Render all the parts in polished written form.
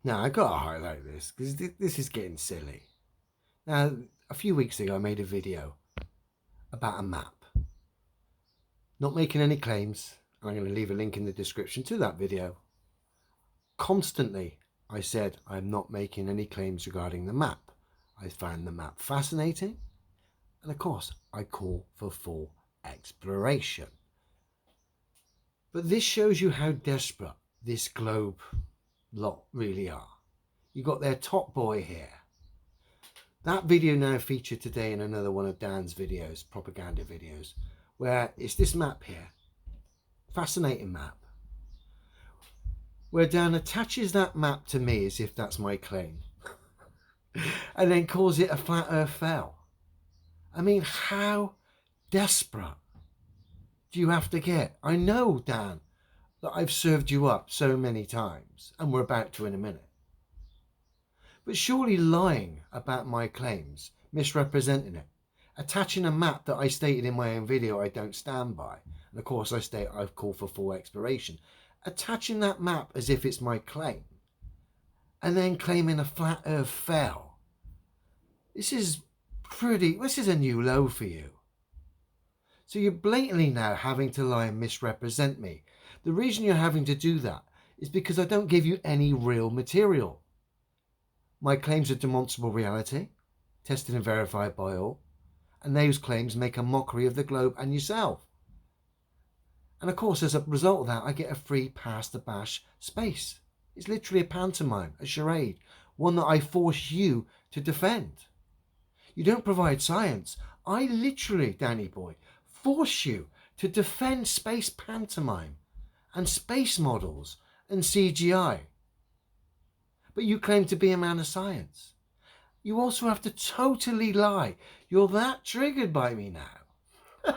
Now, I got to highlight this because this is getting silly. Now, a few weeks ago, I made a video about a map. Not making any claims. I'm going to leave a link in the description to that video. Constantly, I said I'm not making any claims regarding the map. I found the map fascinating. And of course, I call for full exploration. But this shows you how desperate this globe lot really are. You got their top boy here. That video now featured today in another one of Dan's videos, propaganda videos, where it's this map here, fascinating map, where Dan attaches that map to me as if that's my claim, and then calls it a flat earth fell. I mean, how desperate do you have to get? I know, Dan, that I've served you up so many times, and we're about to in a minute. But surely lying about my claims, misrepresenting it, attaching a map that I stated in my own video I don't stand by, and of course I state I've called for full exploration, attaching that map as if it's my claim, and then claiming a flat earth fell. This is a new low for you. So you're blatantly now having to lie and misrepresent me. The reason you're having to do that is because I don't give you any real material. My claims are demonstrable reality, tested and verified by all, and those claims make a mockery of the globe and yourself. And of course, as a result of that, I get a free pass to bash space. It's literally a pantomime, a charade, one that I force you to defend. You don't provide science. I literally, Danny boy, force you to defend space pantomime and space models and CGI. But you claim to be a man of science. You also have to totally lie. You're that triggered by me now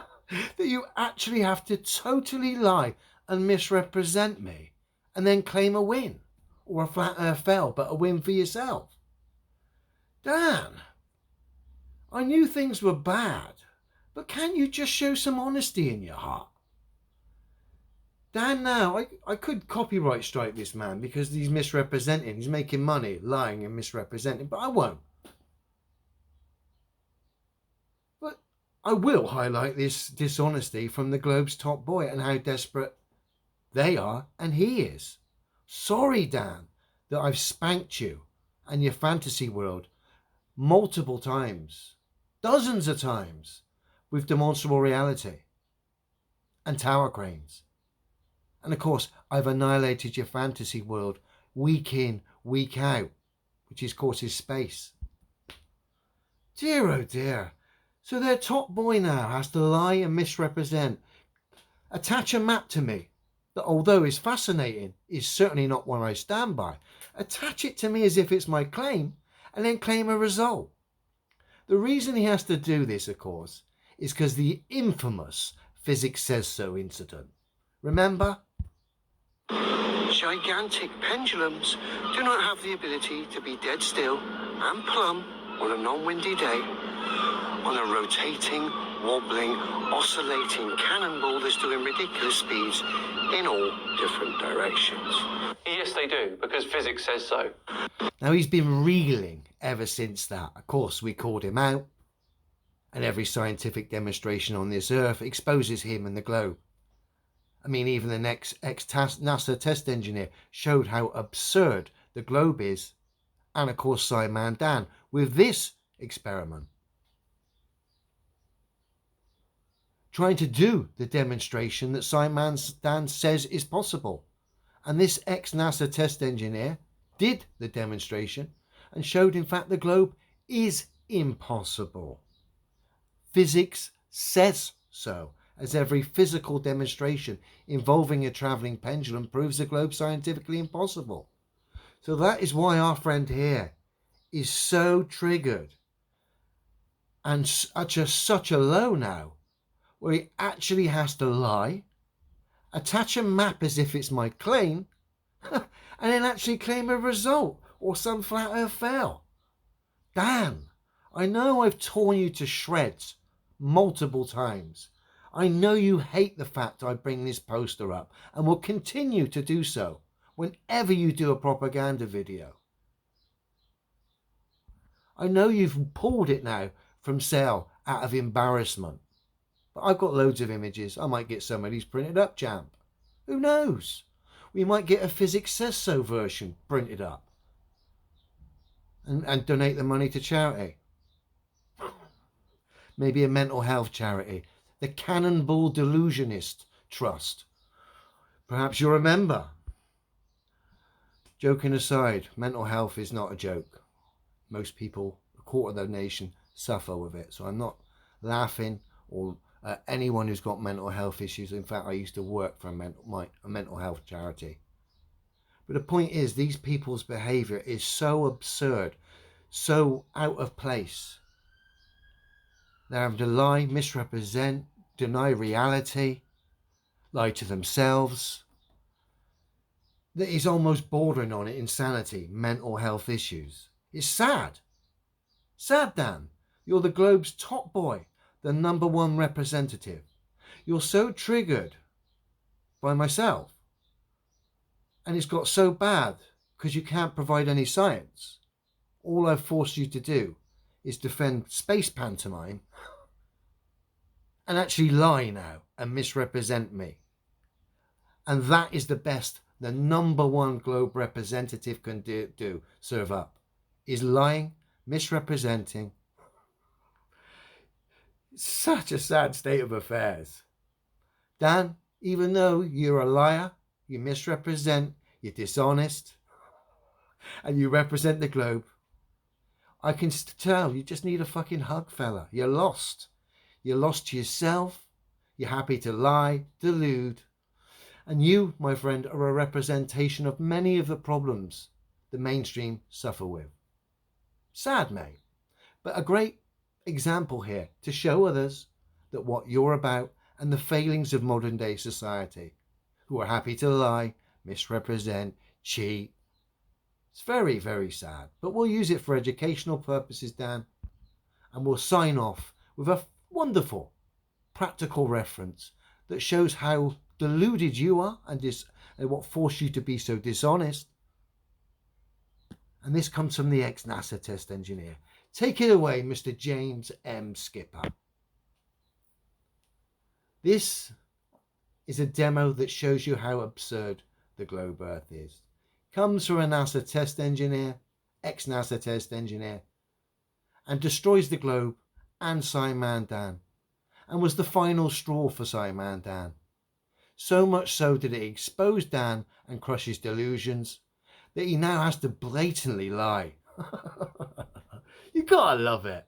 that you actually have to totally lie and misrepresent me and then claim a win, or a flat earth fell, but a win for yourself. Dan, I knew things were bad, but can't you just show some honesty in your heart? Dan, now, I could copyright strike this man because he's misrepresenting. He's making money, lying and misrepresenting, but I won't. But I will highlight this dishonesty from the globe's top boy and how desperate they are and he is. Sorry, Dan, that I've spanked you and your fantasy world multiple times, dozens of times, with demonstrable reality and tower cranes. And of course, I've annihilated your fantasy world week in, week out, which of course is space. Dear oh dear. So their top boy now has to lie and misrepresent, attach a map to me that, although is fascinating, is certainly not one I stand by. Attach it to me as if it's my claim, and then claim a result. The reason he has to do this, of course, is because the infamous physics says so incident. Remember? Gigantic pendulums do not have the ability to be dead still and plumb on a non-windy day on a rotating, wobbling, oscillating cannonball that's doing ridiculous speeds in all different directions. Yes, they do, because physics says so. Now, he's been reeling ever since that. Of course, we called him out, and every scientific demonstration on this earth exposes him and the globe. I mean, even the next ex-NASA test engineer showed how absurd the globe is, and of course Scimandans with this experiment. Trying to do the demonstration that Scimandans says is possible. And this ex-NASA test engineer did the demonstration and showed in fact the globe is impossible. Physics says so, as every physical demonstration involving a travelling pendulum proves the globe scientifically impossible. So that is why our friend here is so triggered and at just such a low now, where he actually has to lie, attach a map as if it's my claim, and then actually claim a result or some flat earth fell. Dan, I know I've torn you to shreds multiple times. I know you hate the fact I bring this poster up and will continue to do so whenever you do a propaganda video. I know you've pulled it now from sale out of embarrassment, but I've got loads of images. I might get some of these printed up, champ. Who knows? We might get a Physics Says So version printed up and donate the money to charity. Maybe a mental health charity, the Cannonball Delusionist Trust. Perhaps you're a member. Joking aside, mental health is not a joke. Most people, a quarter of the nation, suffer with it. So I'm not laughing or anyone who's got mental health issues. In fact, I used to work for a mental health charity. But the point is, these people's behaviour is so absurd, so out of place. They're having to lie, misrepresent, deny reality, lie to themselves. That is almost bordering on insanity, mental health issues. It's sad. Sad, Dan. You're the Globe's top boy, the #1 representative. You're so triggered by myself. And it's got so bad because you can't provide any science. All I've forced you to do is defend space pantomime and actually lie now and misrepresent me. And that is the best the #1 Globe representative can do, serve up, is lying, misrepresenting. Such a sad state of affairs. Dan, even though you're a liar, you misrepresent, you're dishonest, and you represent the Globe, I can tell you just need a fucking hug, fella. You're lost. You're lost to yourself. You're happy to lie, delude. And you, my friend, are a representation of many of the problems the mainstream suffer with. Sad, mate. But a great example here to show others that what you're about and the failings of modern day society, who are happy to lie, misrepresent, cheat. It's very, very sad. But we'll use it for educational purposes, Dan. And we'll sign off with a wonderful practical reference that shows how deluded you are and what forced you to be so dishonest. And this comes from the ex-NASA test engineer. Take it away, Mr. James M. Skipper. This is a demo that shows you how absurd the globe Earth is. Comes from a NASA test engineer, ex-NASA test engineer, and destroys the globe and Scimandans, and was the final straw for Scimandans. So much so did it expose Dan and crush his delusions that he now has to blatantly lie. You gotta love it.